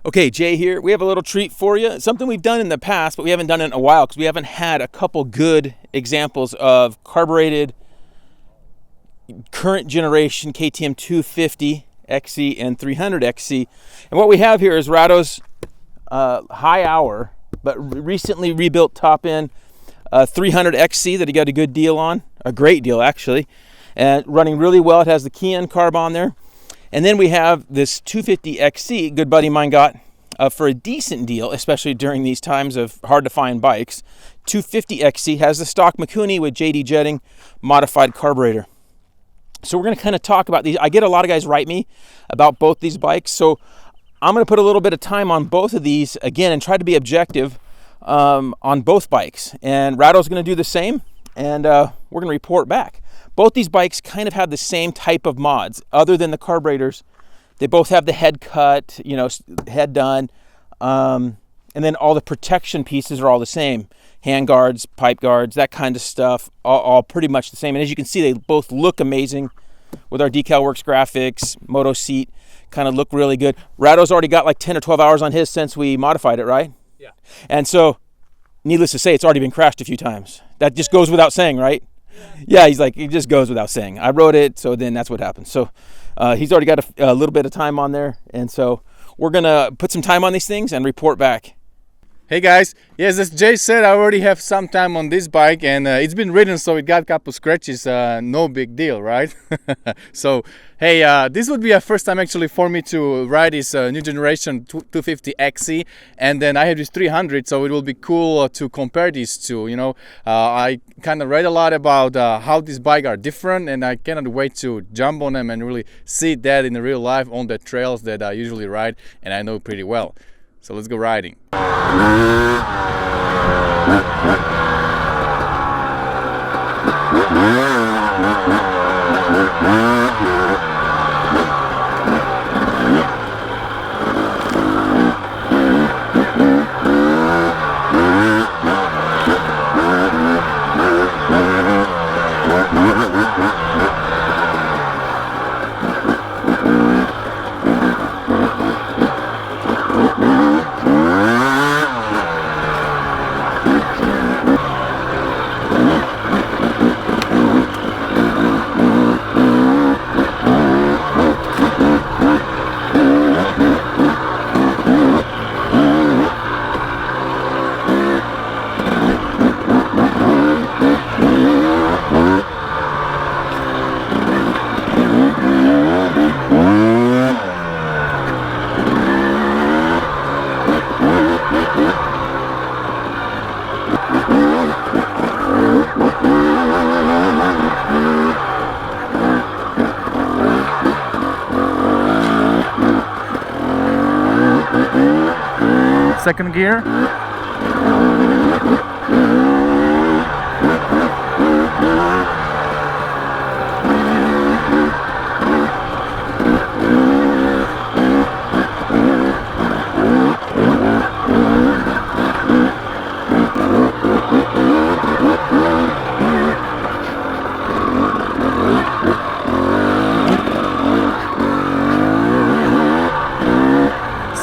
Okay, Jay here. We have a little treat for you. Something we've done in the past, but we haven't done it in a while because we haven't had a couple good examples of carbureted current generation KTM 250 XC and 300 XC. And what we have here is Rado's high hour, but recently rebuilt top end 300 XC that he got a good deal on, a great deal actually, and running really well. It has the KTM carb on there. And then we have this 250 XC, good buddy of mine got for a decent deal, especially during these times of hard to find bikes. 250 XC has the stock Mikuni with JD Jetting modified carburetor. So we're going to kind of talk about these. I get a lot of guys write me about both these bikes. So I'm going to put a little bit of time on both of these again and try to be objective on both bikes. And Rado's going to do the same, and we're going to report back. Both these bikes kind of have the same type of mods, other than the carburetors. They both have the head cut, head done, and then all the protection pieces are all the same. Hand guards, pipe guards, that kind of stuff, all pretty much the same. And as you can see, they both look amazing with our Decal Works graphics. Moto seat kind of look really good. Rado's already got like 10 or 12 hours on his since we modified it, right? Yeah. And so, needless to say, it's already been crashed a few times. That just goes without saying, right? Yeah, he's like, it just goes without saying. I wrote it, so then that's what happens. So he's already got a little bit of time on there. And so we're going to put some time on these things and report back. Hey guys, yes, as Jay said, I already have some time on this bike, and it's been ridden, so it got a couple scratches, no big deal, right? So, hey, this would be a first time actually for me to ride this new generation 250 XC, and then I have this 300, so it will be cool to compare these two, I kind of read a lot about how these bikes are different, and I cannot wait to jump on them and really see that in the real life on the trails that I usually ride, and I know pretty well. So let's go riding. Second gear.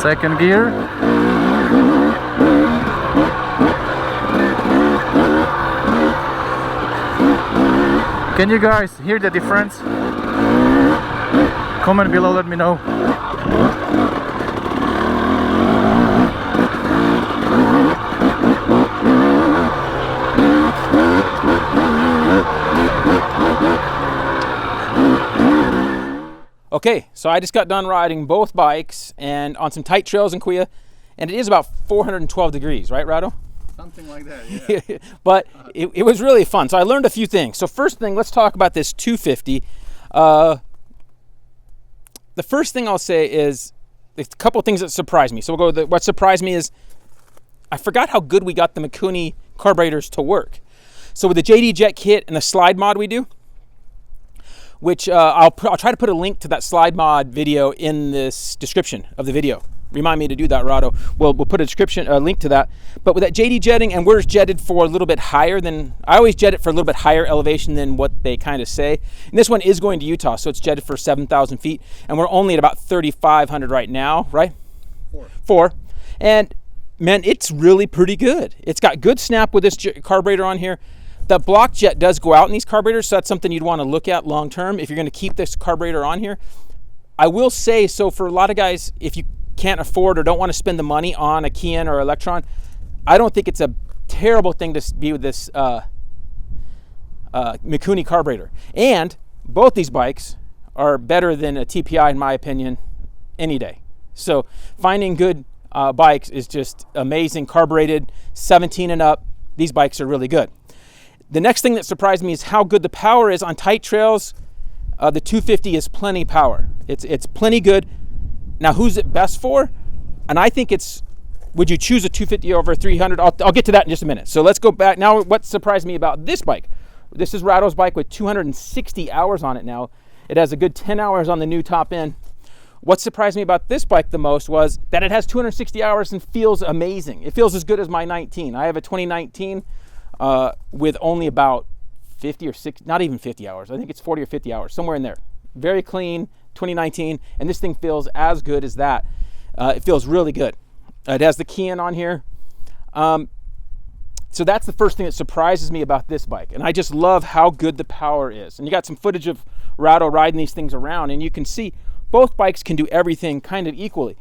Second gear. Can you guys hear the difference? Comment below, let me know. Okay, so I just got done riding both bikes and on some tight trails in Kuya, and it is about 412 degrees, right, Rado? Something like that, yeah. But it was really fun. So I learned a few things. So first thing, let's talk about this 250. The first thing I'll say is a couple of things that surprised me. So we'll go. What surprised me is I forgot how good we got the Mikuni carburetors to work. So with the JD Jet kit and the slide mod we do, which I'll try to put a link to that slide mod video in this description of the video. Remind me to do that, Rado. We'll put a description, a link to that. But with that JD jetting, and we're jetted for a little bit higher than, I always jet it for a little bit higher elevation than what they kind of say. And this one is going to Utah, so it's jetted for 7,000 feet. And we're only at about 3,500 right now, right? 4. And man, it's really pretty good. It's got good snap with this carburetor on here. The block jet does go out in these carburetors, so that's something you'd want to look at long term if you're going to keep this carburetor on here. I will say, so for a lot of guys, if you can't afford or don't want to spend the money on a KTM or Electron, I don't think it's a terrible thing to be with this Mikuni carburetor. And both these bikes are better than a TPI, in my opinion, any day. So finding good bikes is just amazing. Carbureted, 17 and up, these bikes are really good. The next thing that surprised me is how good the power is on tight trails. The 250 is plenty power. It's plenty good. Now, who's it best for? And I think it's, would you choose a 250 over a 300? I'll get to that in just a minute. So let's go back. Now, what surprised me about this bike? This is Rado's bike with 260 hours on it now. It has a good 10 hours on the new top end. What surprised me about this bike the most was that it has 260 hours and feels amazing. It feels as good as my 19. I have a 2019 with only about 50 or 60, not even 50 hours. I think it's 40 or 50 hours, somewhere in there. Very clean, 2019, and this thing feels as good as that. It feels really good. It has the KTM on here. So that's the first thing that surprises me about this bike. And I just love how good the power is. And you got some footage of Rado riding these things around, and you can see both bikes can do everything kind of equally.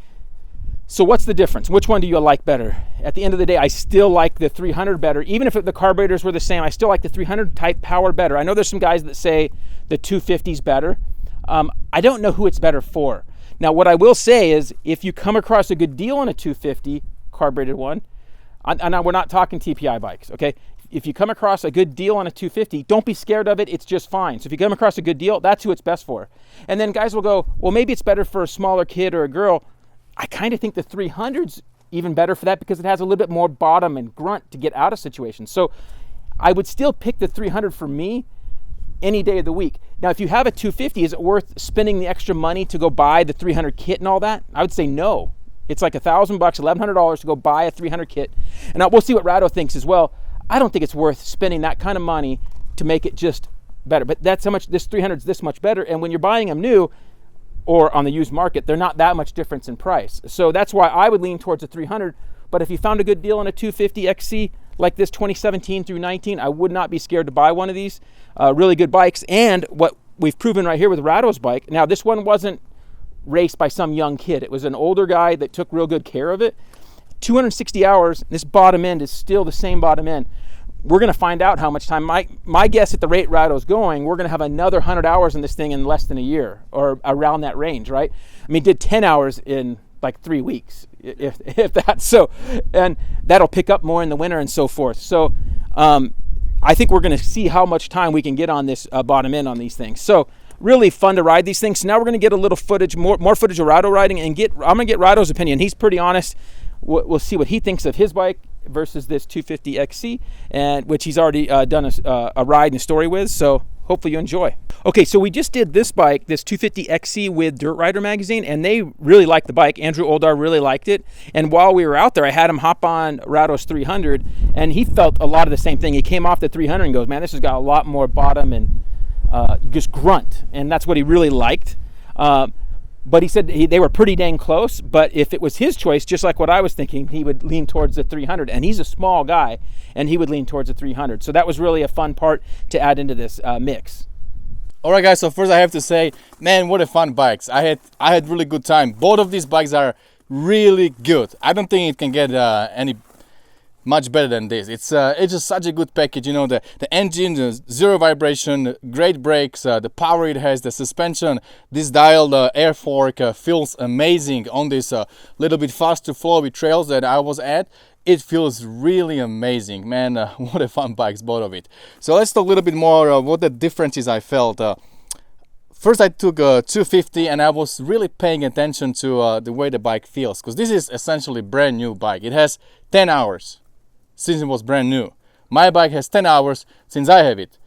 So what's the difference? Which one do you like better? At the end of the day, I still like the 300 better. Even if the carburetors were the same, I still like the 300 type power better. I know there's some guys that say the 250 is better. I don't know who it's better for. Now, what I will say is if you come across a good deal on a 250 carbureted one, and we're not talking TPI bikes, okay? If you come across a good deal on a 250, don't be scared of it. It's just fine. So if you come across a good deal, that's who it's best for. And then guys will go, well, maybe it's better for a smaller kid or a girl. I kind of think the 300's even better for that because it has a little bit more bottom and grunt to get out of situations. So I would still pick the 300 for me any day of the week. Now, if you have a 250, is it worth spending the extra money to go buy the 300 kit and all that? I would say no. It's like $1,000, $1,100 to go buy a 300 kit. And we'll see what Rado thinks as well. I don't think it's worth spending that kind of money to make it just better. But that's how much this 300 is this much better. And when you're buying them new or on the used market, they're not that much difference in price. So that's why I would lean towards a 300. But if you found a good deal on a 250 XC like this 2017 through 19, I would not be scared to buy one of these. Really good bikes. And what we've proven right here with Rado's bike, now this one wasn't raced by some young kid. It was an older guy that took real good care of it. 260 hours, this bottom end is still the same bottom end. We're going to find out how much time. My guess at the rate Rado's going, we're going to have another 100 hours in this thing in less than a year or around that range, right? I mean, did 10 hours in like 3 weeks, if that. So, and that'll pick up more in the winter and so forth. So I think we're going to see how much time we can get on this bottom end on these things. So really fun to ride these things. So now we're going to get a little footage, more footage of Rado riding, and I'm going to get Rado's opinion. He's pretty honest. We'll see what he thinks of his bike versus this 250 XC, and which he's already done a ride and a story with. So hopefully you enjoy. Okay, so we just did this bike, this 250 XC with Dirt Rider magazine, and they really liked the bike. Andrew Oldar really liked it. And while we were out there, I had him hop on Rado's 300, and he felt a lot of the same thing. He came off the 300 and goes, man, this has got a lot more bottom and just grunt, and that's what he really liked. But he said they were pretty dang close, but if it was his choice, just like what I was thinking, he would lean towards the 300. And he's a small guy, and he would lean towards the 300. So that was really a fun part to add into this mix. All right, guys, so first I have to say, man, what a fun bikes. I had really good time. Both of these bikes are really good. I don't think it can get any much better than this. It's just such a good package. You know, the engine, the zero vibration, great brakes, the power it has, the suspension, this dial, the air fork feels amazing on this little bit faster flowy trails that I was at. It feels really amazing, man. What a fun bikes, both of it. So let's talk a little bit more what the differences I felt. First I took a 250 and I was really paying attention to the way the bike feels, because this is essentially brand new bike. It has 10 hours since it was brand new. My bike has 10 hours since I have it.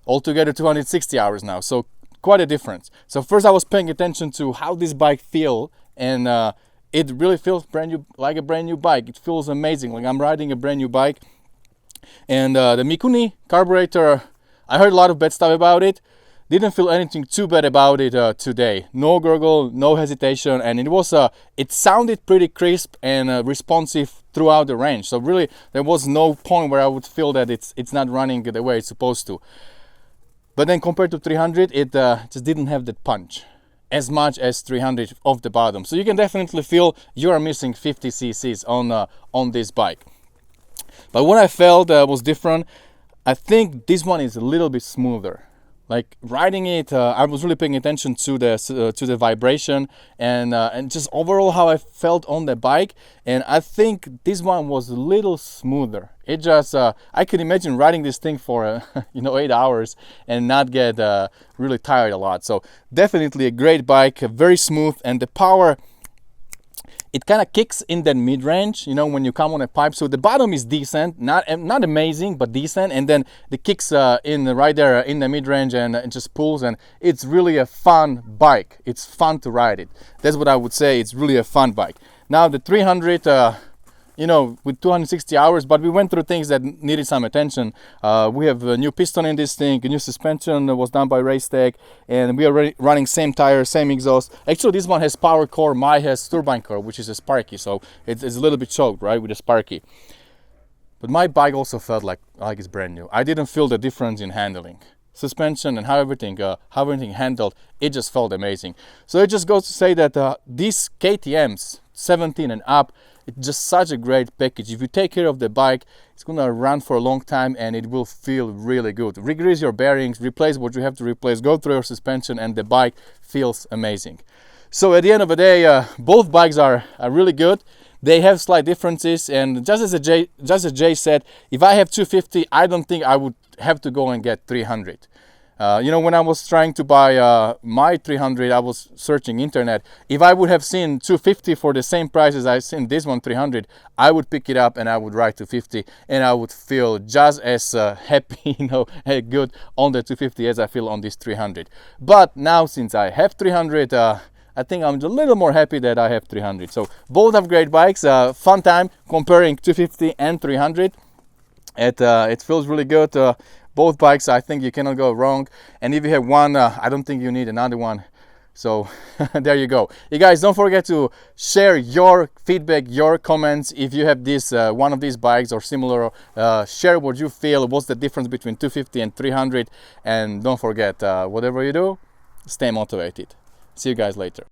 Altogether 260 hours now, so quite a difference. So first I was paying attention to how this bike feel, and it really feels brand new, like a brand new bike. It feels amazing, like I'm riding a brand new bike. And the Mikuni carburetor, I heard a lot of bad stuff about it. didn't feel anything too bad about it today. No gurgle, no hesitation, and it sounded pretty crisp and responsive throughout the range. So really, there was no point where I would feel that it's not running the way it's supposed to. But then compared to 300, it just didn't have that punch as much as 300 off the bottom. So you can definitely feel you are missing 50 cc's on this bike. But what I felt was different. I think this one is a little bit smoother. Like riding it, I was really paying attention to the vibration and just overall how I felt on the bike. And I think this one was a little smoother. It just I could imagine riding this thing for 8 hours and not get really tired a lot. So definitely a great bike, very smooth, and the power, it kind of kicks in that mid-range, when you come on a pipe. So the bottom is decent, not amazing, but decent, and then the kicks in right there in the mid-range, and it just pulls, and it's really a fun bike. It's fun to ride it. That's what I would say. It's really a fun bike. Now the 300, with 260 hours, but we went through things that needed some attention. We have a new piston in this thing, a new suspension was done by Race Tech, and we are running same tire, same exhaust. Actually, this one has power core, mine has turbine core, which is a Sparky, so it's a little bit choked, right, with a Sparky. But my bike also felt like it's brand new. I didn't feel the difference in handling. Suspension and how everything handled, it just felt amazing. So it just goes to say that these KTMs 17 and up, it's just such a great package. If you take care of the bike, it's gonna run for a long time and it will feel really good. Regrease your bearings, replace what you have to replace, go through your suspension, and the bike feels amazing. So at the end of the day, both bikes are really good. They have slight differences, and just as Jay said, if I have 250, I don't think I would have to go and get 300. When I was trying to buy my 300, I was searching internet. If I would have seen 250 for the same price as I seen this one 300, I would pick it up and I would ride 250, and I would feel just as happy, good on the 250 as I feel on this 300. But now, since I have 300, I think I'm a little more happy that I have 300. So both have great bikes. Fun time comparing 250 and 300. It feels really good. Both bikes, I think you cannot go wrong. And if you have one, I don't think you need another one. So there you go. You guys, don't forget to share your feedback, your comments. If you have this one of these bikes or similar, share what you feel. What's the difference between 250 and 300? And don't forget, whatever you do, stay motivated. See you guys later.